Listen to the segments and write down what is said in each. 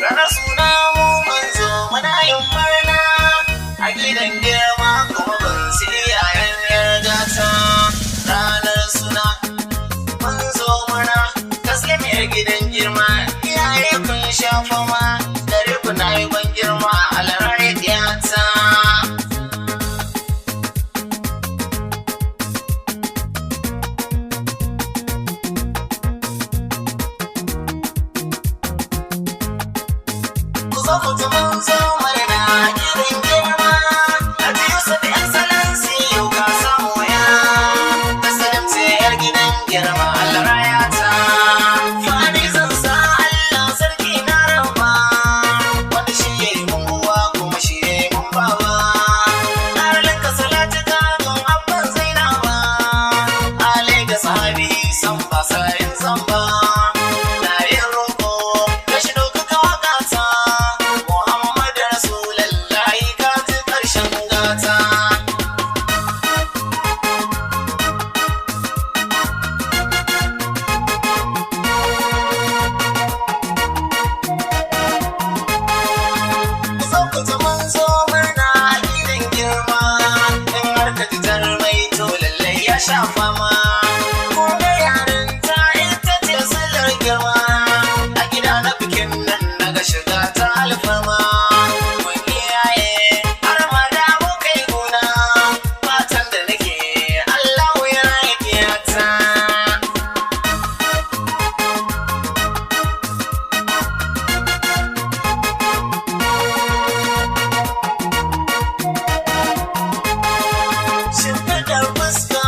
Ranar suna mu mun zo muna yin murna a gidan girma kuma ban yayan yarda ta. Ranar suna mun zo muna gaske mai gidan girma iyaye kun shafa ma dare kuna yi ban girma alarai ta. Mun zo murna gidan girma a Yusuf Excellency yau ka samu ya kasance yar gidan girma Allah raya ta. Fani zan sa Allah sarki na raba wanda shi ya yi mun uwa kuma shi ya yi mun baba. Ƙaralin ka salati ka don abban Zainaba alai da sahabi san ba sa'in san ba. Shafa ma kuma yarinta ita ce sallar girma a gida na bikin nan naga shiga ta alfarma. Mun iyaye har ma da abokai gona fatan da nake Allah ya raya ta. Shimfiɗar fuska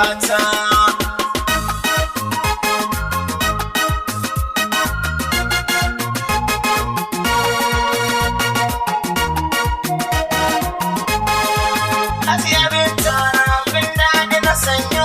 gata. Hajiya Binta bin daɗi na sanya